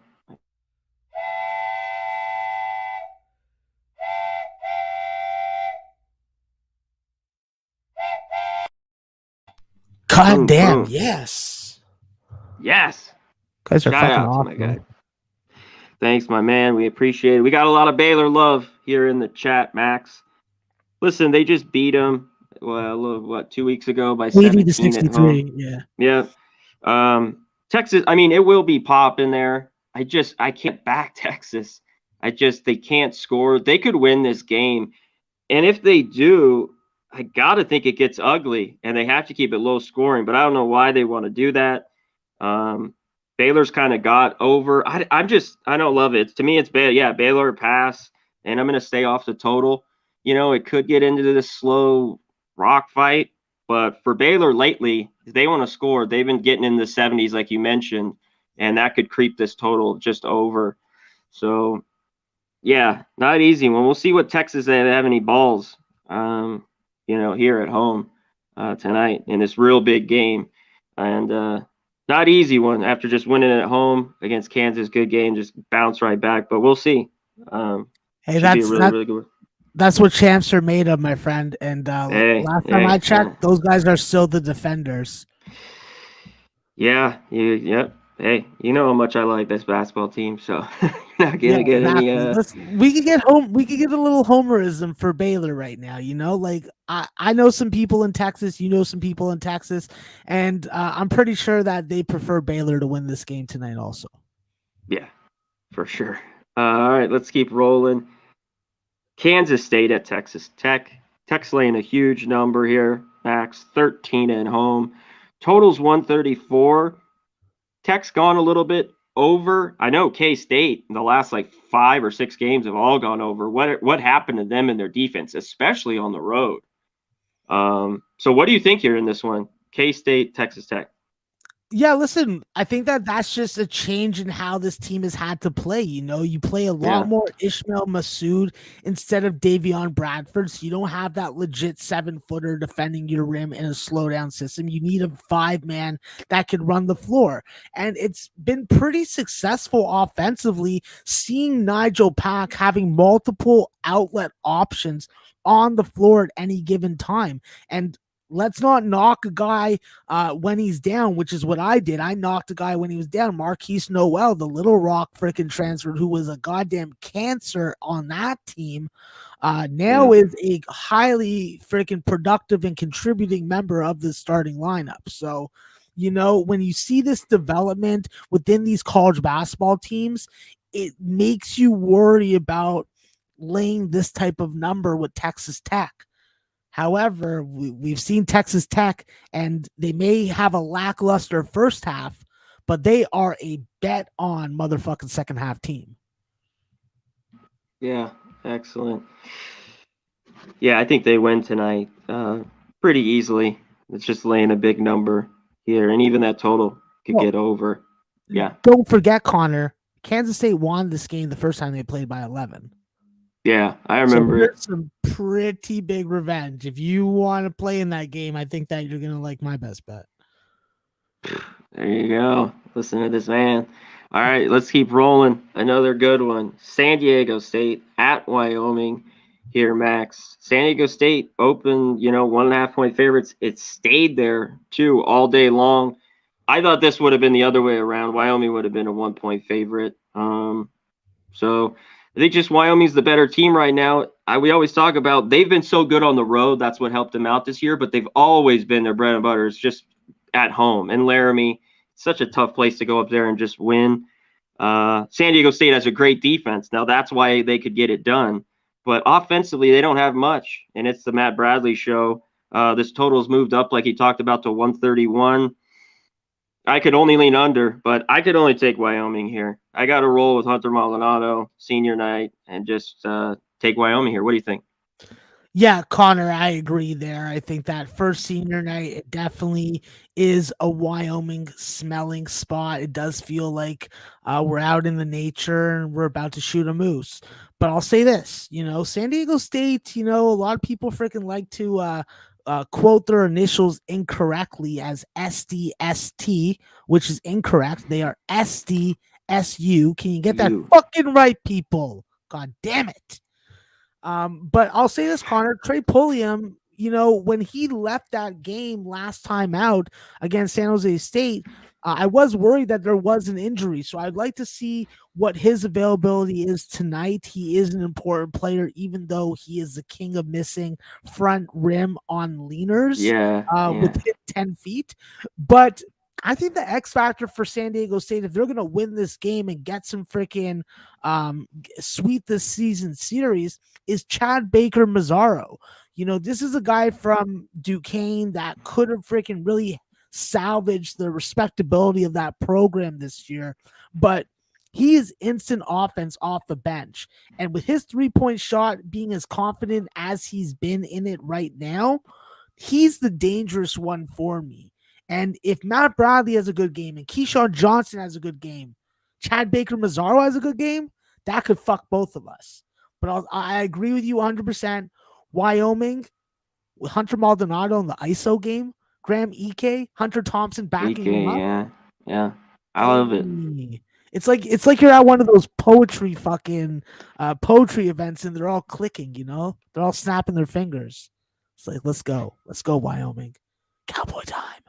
God Boom, damn, boom. yes. Yes. Guys are Shout fucking out to awesome. my guy. Thanks, my man. We appreciate it. We got a lot of Baylor love here in the chat, Max. Listen, they just beat them, 2 weeks ago by 17 at home. Yeah. Texas, I mean, it will be pop in there. I can't back Texas. They can't score. They could win this game. And if they do, I got to think it gets ugly, and they have to keep it low scoring, but I don't know why they want to do that. Baylor's kind of got over. I don't love it. To me, it's bad. Yeah, Baylor pass, and I'm going to stay off the total. It could get into this slow rock fight, but for Baylor lately, if they want to score, they've been getting in the 70s, like you mentioned, and that could creep this total just over. So, yeah, not easy one. We'll see what Texas, they have any balls, here at home tonight in this real big game. And not easy one after just winning at home against Kansas. Good game, just bounce right back. But we'll see. Hey, be a really good one. That's what champs are made of, my friend. And last time I checked, those guys are still the defenders. Yeah. Yep. Hey, you know how much I like this basketball team, so not gonna get any. We could get home. We could get a little homerism for Baylor right now. Like I know some people in Texas. You know some people in Texas, and I'm pretty sure that they prefer Baylor to win this game tonight. Also. Yeah, for sure. All right, let's keep rolling. Kansas State at Texas Tech. Tech's laying a huge number here. Max 13 at home. Total's 134. Tech's gone a little bit over. I know K-State in the last 5 or 6 games have all gone over. What happened to them in their defense, especially on the road? So what do you think here in this one? K-State, Texas Tech. Yeah, listen, I think that's just a change in how this team has had to play. You play a lot more Ishmael Massoud instead of Davion Bradford, so you don't have that legit 7-footer defending your rim in a slowdown system. You need a 5-man that could run the floor. And it's been pretty successful offensively, seeing Nigel Pack having multiple outlet options on the floor at any given time. And let's not knock a guy when he's down, which is what I did. I knocked a guy when he was down. Marquise Noel, the Little Rock freaking transfer, who was a goddamn cancer on that team, now is a highly freaking productive and contributing member of the starting lineup. So, when you see this development within these college basketball teams, it makes you worry about laying this type of number with Texas Tech. However, we've seen Texas Tech, and they may have a lackluster first half, but they are a bet on motherfucking second half team. Yeah, excellent. Yeah, I think they win tonight pretty easily. It's just laying a big number here, and even that total could get over. Yeah. Don't forget, Connor, Kansas State won this game the first time they played by 11. Yeah, I remember it. Some pretty big revenge. If you want to play in that game, I think that you're going to like my best bet. There you go. Listen to this man. All right, let's keep rolling. Another good one. San Diego State at Wyoming here, Max. San Diego State opened, 1.5-point favorites. It stayed there, too, all day long. I thought this would have been the other way around. Wyoming would have been a 1-point favorite. So I think just Wyoming's the better team right now. We always talk about they've been so good on the road. That's what helped them out this year. But they've always been their bread and butter. It's just at home. And Laramie, such a tough place to go up there and just win. San Diego State has a great defense. Now, that's why they could get it done. but offensively they don't have much, and it's the Matt Bradley show. This total's moved up, like he talked about, to 131. I could only lean under, but I could only take Wyoming here. I got to roll with Hunter Maldonado, senior night, and just take Wyoming here. What do you think? Yeah, Connor, I agree there. I think that first senior night, it definitely is a Wyoming smelling spot. It does feel like we're out in the nature and we're about to shoot a moose. But I'll say this, San Diego State, a lot of people freaking like to quote their initials incorrectly as SDST, which is incorrect. They are SDSU. Can you get that fucking right, people? God damn it. But I'll say this, Connor, Trey Pulliam, when he left that game last time out against San Jose State, I was worried that there was an injury. So I'd like to see what his availability is tonight. He is an important player, even though he is the king of missing front rim on leaners within 10 feet. But I think the X factor for San Diego State, if they're going to win this game and get some freaking sweet this season series, is Chad Baker Mazzaro. This is a guy from Duquesne that could have freaking really salvaged the respectability of that program this year, but he is instant offense off the bench. And with his 3-point shot being as confident as he's been in it right now, he's the dangerous one for me. And if Matt Bradley has a good game and Keyshawn Johnson has a good game, Chad Baker Mazzaro has a good game, that could fuck both of us. But I agree with you 100%. Wyoming, with Hunter Maldonado in the ISO game, Graham Ike, Hunter Thompson backing him up. Yeah. I love it. It's like you're at one of those poetry events and they're all clicking, They're all snapping their fingers. It's like, let's go, Wyoming. Cowboy time.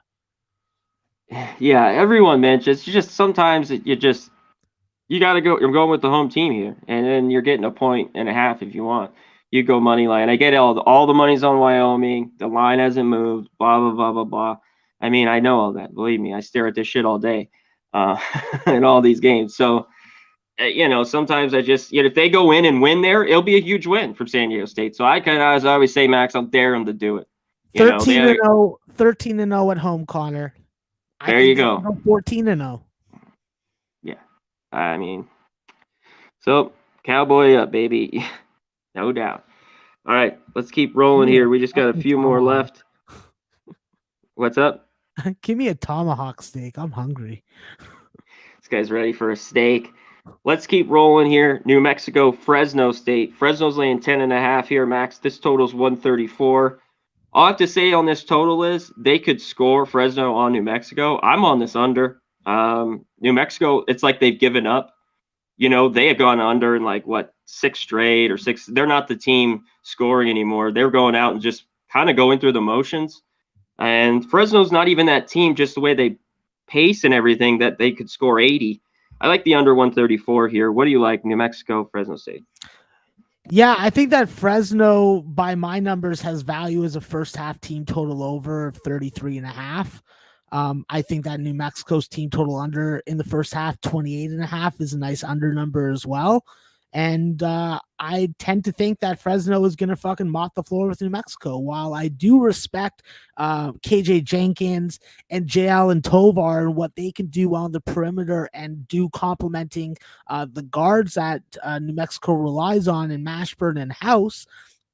Yeah, everyone mentions, it's just sometimes you gotta go. You're going with the home team here, and then you're getting a 1.5 if you want. You go money line. I get all the money's on Wyoming. The line hasn't moved. Blah blah blah blah blah. I mean, I know all that. Believe me, I stare at this shit all day, in all these games. So, sometimes I just, if they go in and win there, it'll be a huge win from San Diego State. So I kind of, as I always say, Max, I'll dare them to do it. 13-0 at home, Connor. There you go. 14-0. Yeah, I mean, so Cowboy up, baby, no doubt. All right, let's keep rolling here. We just got a few more left. What's up? Give me a tomahawk steak. I'm hungry. This guy's ready for a steak. Let's keep rolling here. New Mexico, Fresno State. Fresno's laying 10.5 here, Max. This total's 134. All I have to say on this total is they could score Fresno on New Mexico. I'm on this under. New Mexico, it's like they've given up. They have gone under in 6 straight or 6. They're not the team scoring anymore. They're going out and just kind of going through the motions. And Fresno's not even that team, just the way they pace and everything, that they could score 80. I like the under 134 here. What do you like, New Mexico, Fresno State? Yeah, I think that Fresno, by my numbers, has value as a first half team total over of 33.5. I think that New Mexico's team total under in the first half, 28.5, is a nice under number as well. And I tend to think that Fresno is going to fucking mop the floor with New Mexico. While I do respect KJ Jenkins and J. Allen Tovar and what they can do on the perimeter and do complementing the guards that New Mexico relies on in Mashburn and House,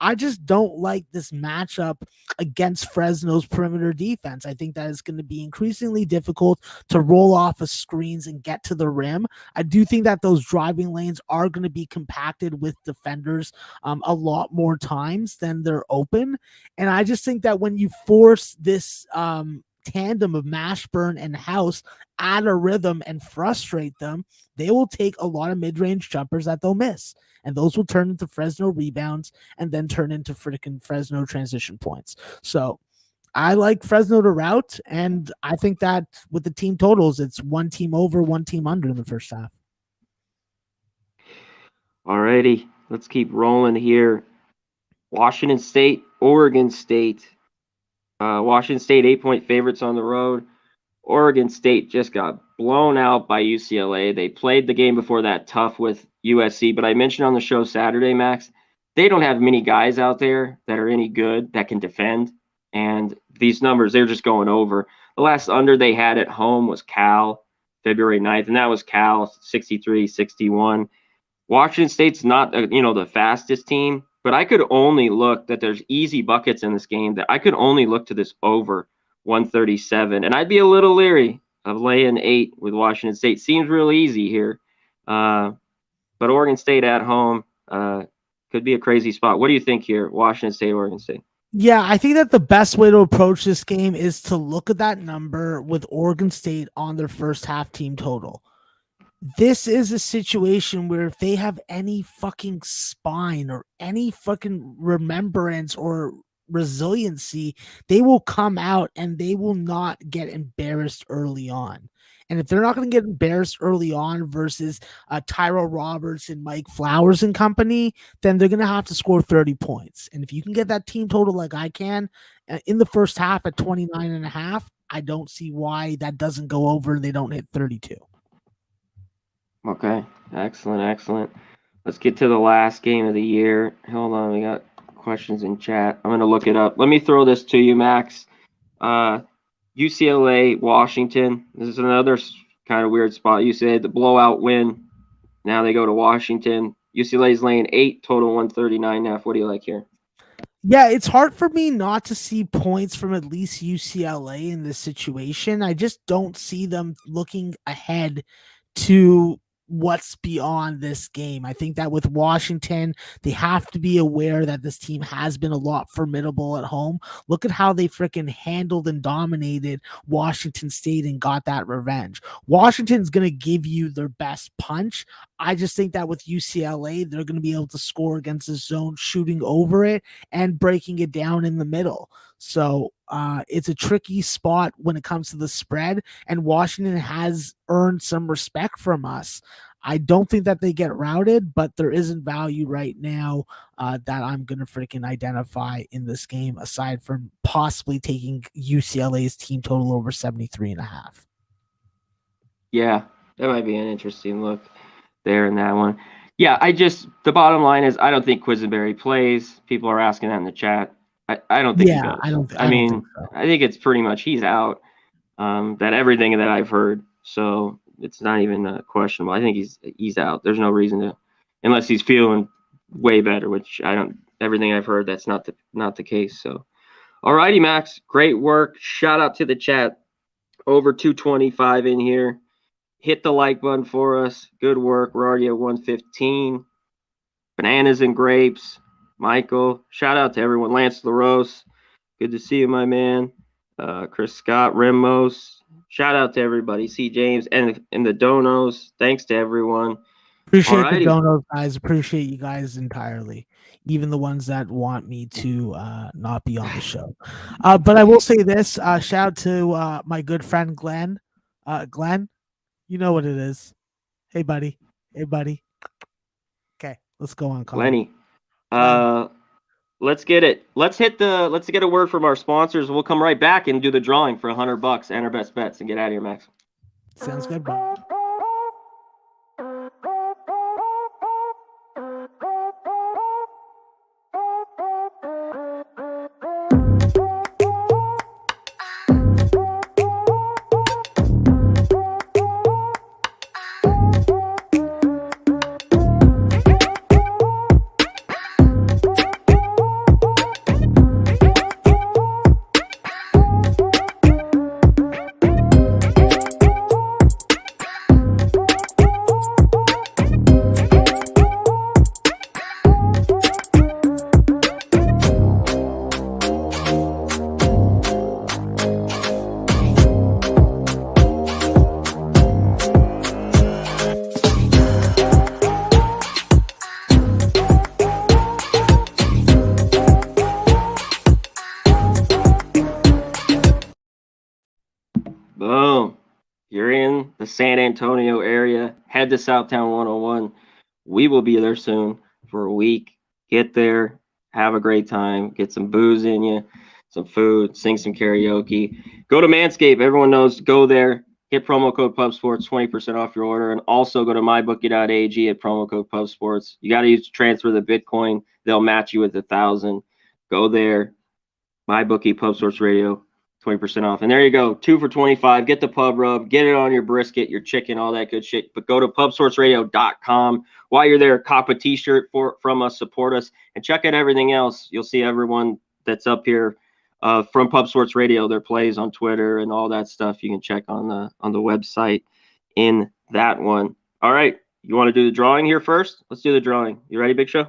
I just don't like this matchup against Fresno's perimeter defense. I think that is going to be increasingly difficult to roll off of screens and get to the rim. I do think that those driving lanes are going to be compacted with defenders a lot more times than they're open. And I just think that when you force this tandem of Mashburn and House out of rhythm and frustrate them, they will take a lot of mid-range jumpers that they'll miss. And those will turn into Fresno rebounds and then turn into freaking Fresno transition points. So I like Fresno to rout, and I think that with the team totals, it's one team over, one team under in the first half. Alrighty, let's keep rolling here. Washington State, Oregon State. Washington State 8-point favorites on the road. Oregon State just got blown out by UCLA. They played the game before that tough with USC, but I mentioned on the show Saturday, Max, they don't have many guys out there that are any good that can defend. And these numbers, they're just going over. The last under they had at home was Cal, February 9th, and that was Cal 63-61. Washington State's not, the fastest team, but I could only look that there's easy buckets in this game that I could only look to this over 137. And I'd be a little leery of laying 8 with Washington State. Seems real easy here. But Oregon State at home could be a crazy spot. What do you think here, Washington State, Oregon State? Yeah, I think that the best way to approach this game is to look at that number with Oregon State on their first half team total. This is a situation where if they have any fucking spine or any fucking remembrance or resiliency, they will come out and they will not get embarrassed early on. And if they're not going to get embarrassed early on versus Tyrell Roberts and Mike Flowers and company, then they're going to have to score 30 points. And if you can get that team total like I can in the first half at 29.5, I don't see why that doesn't go over and they don't hit 32. Okay, excellent. Let's get to the last game of the year. Hold on, we got questions in chat. I'm going to look it up. Let me throw this to you, Max. UCLA, Washington. This is another kind of weird spot. UCLA, the blowout win. Now they go to Washington. UCLA's laying 8, total 139.5. What do you like here? Yeah, it's hard for me not to see points from at least UCLA in this situation. I just don't see them looking ahead to what's beyond this game. I think that with Washington, they have to be aware that this team has been a lot formidable at home. Look at how they freaking handled and dominated Washington State and got that revenge. Washington's going to give you their best punch. I just think that with UCLA, they're going to be able to score against the zone, shooting over it and breaking it down in the middle. So it's a tricky spot when it comes to the spread, and Washington has earned some respect from us. I don't think that they get routed, but there isn't value right now that I'm going to freaking identify in this game, aside from possibly taking UCLA's team total over 73.5. Yeah, that might be an interesting look there in that one. Yeah, the bottom line is I don't think Quisenberry plays. People are asking that in the chat. I don't think he does. I think it's pretty much he's out. That everything that I've heard, so it's not even questionable. I think he's out. There's no reason to, unless he's feeling way better, which I don't. Everything I've heard, that's not the case. So, all righty, Max, great work. Shout out to the chat. Over 225 in here. Hit the like button for us. Good work. We're already at 115. Bananas and grapes. Michael, shout out to everyone. Lance LaRose, good to see you, my man. Chris Scott, Remos, shout out to everybody. C. James and the donos. Thanks to everyone. Appreciate the donos, guys. Appreciate you guys entirely. Even the ones that want me to not be on the show. But I will say this: shout out to my good friend Glenn. Glenn, you know what it is. Hey, buddy. Okay, let's go on. Conor. Lenny. Let's get it. Let's get a word from our sponsors. We'll come right back and do the drawing for $100 and our best bets and get out of here, Max. Sounds good, bro. Boom. You're in the San Antonio area. Head to Southtown 101. We will be there soon for a week. Get there. Have a great time. Get some booze in you, some food, sing some karaoke. Go to Manscaped. Everyone knows, go there. hit promo code PubSports, 20% off your order. And also go to mybookie.ag at promo code PubSports. You got to use transfer the Bitcoin. They'll match you with 1,000. Go there. MyBookie, PubSports Radio, 20% off. And there you go. 2 for $25. Get the pub rub. Get it on your brisket, your chicken, all that good shit. But go to pubsportsradio.com. While you're there, cop a t-shirt from us, support us, and check out everything else. You'll see everyone that's up here from Pub Sports Radio, their plays on Twitter and all that stuff. You can check on the website in that one. All right. You want to do the drawing here first? Let's do the drawing. You ready, Big Show?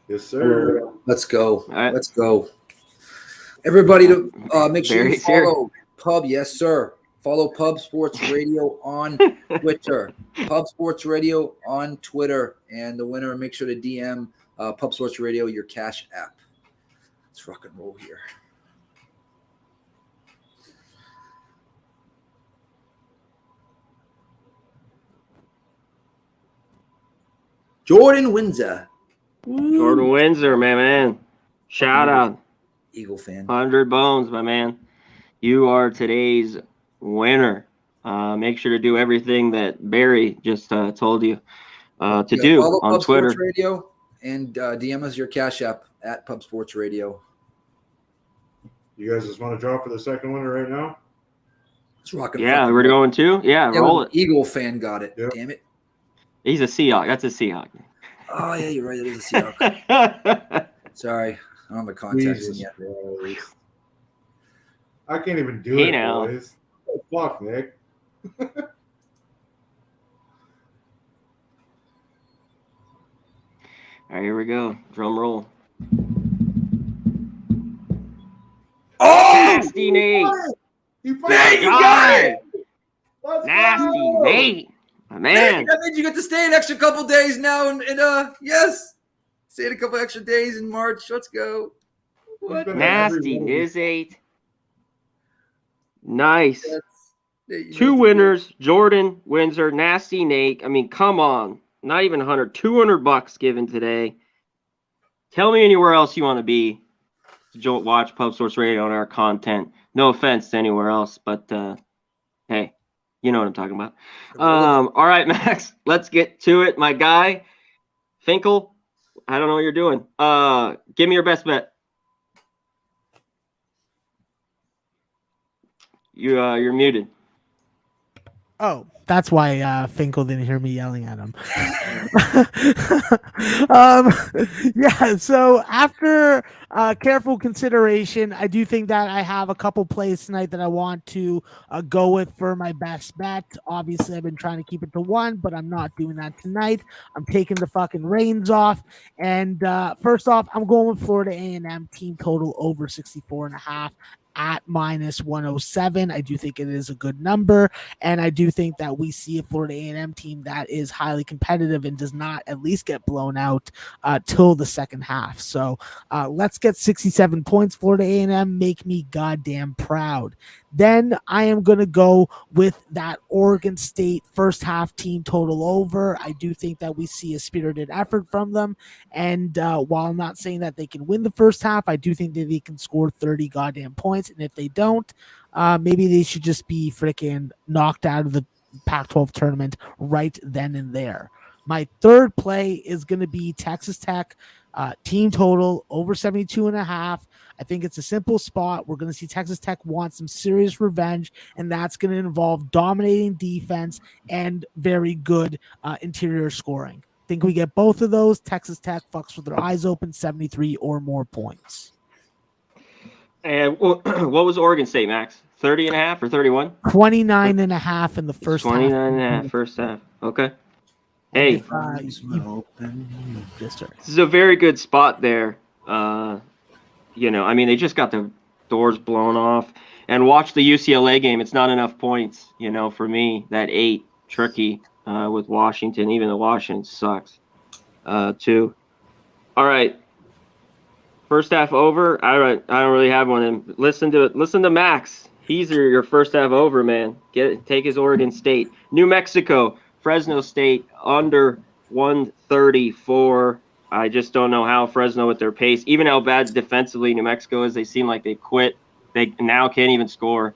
Yes, sir. Let's go. Right. Let's go. Everybody, to make sure you Barry's here. follow Pub. Yes, sir. Follow Pub Sports Radio on Twitter. Pub Sports Radio on Twitter. And the winner, make sure to DM Pub Sports Radio, your Cash app. Let's rock and roll here. Jordan Windsor. Jordan Windsor, my man. Shout out. Eagle fan. 100 bones, my man. You are today's winner. Make sure to do everything that Barry just told you to do follow on Pub Twitter. Sports Radio and DM us your Cash app at Pub Sports Radio. You guys just want to draw for the second winner right now? Let's rock and Yeah, fucking we're roll. going to? Yeah, roll it. Eagle fan got it. Yep. Damn it. He's a Seahawk. That's a Seahawk. Oh, yeah, you're right. It is a Seahawk. Sorry. I don't have my contacts in Jesus yet. Christ. I can't even do Hey, it, now. boys. Oh, fuck, Nick. All right, here we go. Drum roll. Oh! Nasty Nate. You Nate, you fucking got it! Let's Nasty go! Nate. My Man, man. that means you get to stay an extra couple days now. And yes, stay in a couple extra days in March. Let's go. What? been- Nasty Nizate. Nice. That's- 2 winners, Jordan Windsor, Nasty Nate. I mean, come on. Not even 100, $200 given today. Tell me anywhere else you want to be to watch Pub Sports Radio on our content. No offense to anywhere else, but hey, you know what I'm talking about. All right, Max, let's get to it. My guy, Finkel, I don't know what you're doing. Give me your best bet. You're muted. Oh, that's why Finkel didn't hear me yelling at him. Yeah, so after careful consideration, I do think that I have a couple plays tonight that I want to go with for my best bet. Obviously, I've been trying to keep it to 1, but I'm not doing that tonight. I'm taking the fucking reins off. And first off, I'm going with Florida A&M team total over 64.5. At minus 107. I do think it is a good number, and I do think that we see a Florida A&M team that is highly competitive and does not at least get blown out till the second half. So let's get 67 points. Florida A&M, make me goddamn proud. Then I am going to go with that Oregon State first half team total over. I do think that we see a spirited effort from them. And while I'm not saying that they can win the first half, I do think that they can score 30 goddamn points. And if they don't, maybe they should just be freaking knocked out of the Pac-12 tournament right then and there. My third play is going to be Texas Tech team total over 72.5. I think it's a simple spot. We're going to see Texas Tech want some serious revenge, and that's going to involve dominating defense and very good interior scoring. I think we get both of those. Texas Tech fucks with their eyes open, 73 or more points. And what was Oregon State, Max? 30.5 or 31? 29.5 in the first 29.5 first half. Okay. Hey, this this is a very good spot there. I mean, they just got the doors blown off. And watch the UCLA game. It's not enough points, for me. That 8, tricky with Washington. Even though Washington sucks, too. All right. First half over. I don't really have one. And listen to Max. He's your first half over, man. Take his Oregon State. New Mexico, Fresno State under 134. I just don't know how Fresno with their pace, even how bad defensively New Mexico is. They seem like they quit they now can't even score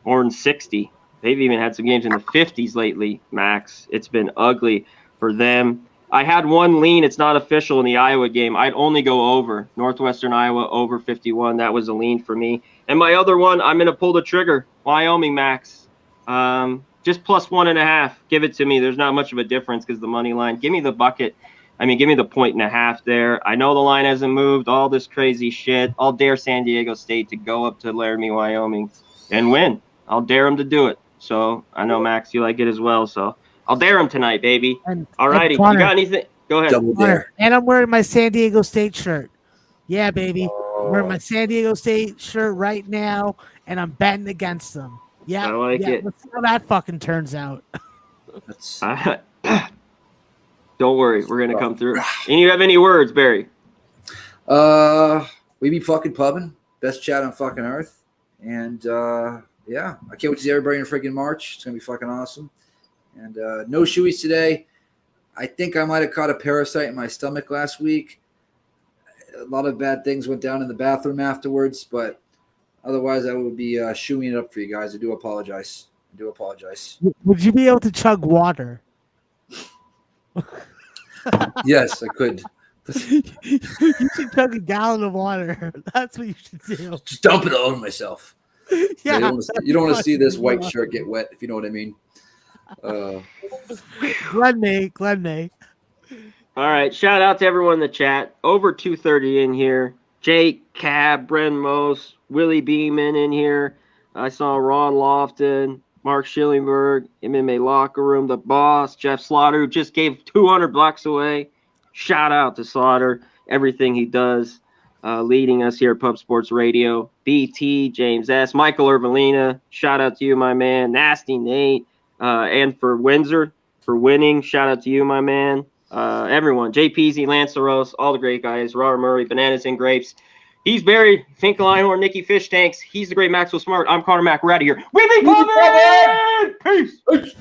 more than 60. They've even had some games in the 50s lately, Max. It's been ugly for them. I had one lean. It's not official in the Iowa game. I'd only go over. Northwestern Iowa over 51. That was a lean for me. And my other one, I'm going to pull the trigger. Wyoming, Max. Just plus 1.5. Give it to me. There's not much of a difference because the money line. Give me the bucket. Give me the 1.5 there. I know the line hasn't moved. All this crazy shit. I'll dare San Diego State to go up to Laramie, Wyoming and win. I'll dare them to do it. So I know, Max, you like it as well. So I'll dare them tonight, baby. All righty. You got anything? Go ahead. Double dare. And I'm wearing my San Diego State shirt. Yeah, baby. I'm wearing my San Diego State shirt right now, and I'm betting against them. Yeah, I like it. Let's see how that fucking turns out. Don't worry. We're going to come through. And you have any words, Barry? We be fucking pubbing. Best chat on fucking earth. And, yeah, I can't wait to see everybody in freaking March. It's going to be fucking awesome. And no shoeies today. I think I might have caught a parasite in my stomach last week. A lot of bad things went down in the bathroom afterwards, but otherwise I would be shoeing it up for you guys. I do apologize. Would you be able to chug water? Yes, I could. You should chug a gallon of water. That's what you should do. Just dump it all over myself. Yeah, you don't want to see this white shirt get wet, if you know what I mean. Glenn May. All right. Shout out to everyone in the chat. Over 230 in here. Jake, Cab, Bren Mose, Willie Beeman in here. I saw Ron Lofton, Mark Schillingberg, MMA Locker Room, the boss, Jeff Slaughter, who just gave $200 away. Shout out to Slaughter. Everything he does, leading us here at Pub Sports Radio. BT, James S., Michael Irvelina. Shout out to you, my man. Nasty Nate. And for Windsor, for winning, shout out to you, my man. Everyone, JPZ, Lance LaRose, all the great guys, Robert Murray, Bananas and Grapes. He's Barry, Finkel Einhorn, Nicky Fish Tanks. He's the great Maxwell Smart. I'm Conor Mack. We're out of here. We be coming! Peace!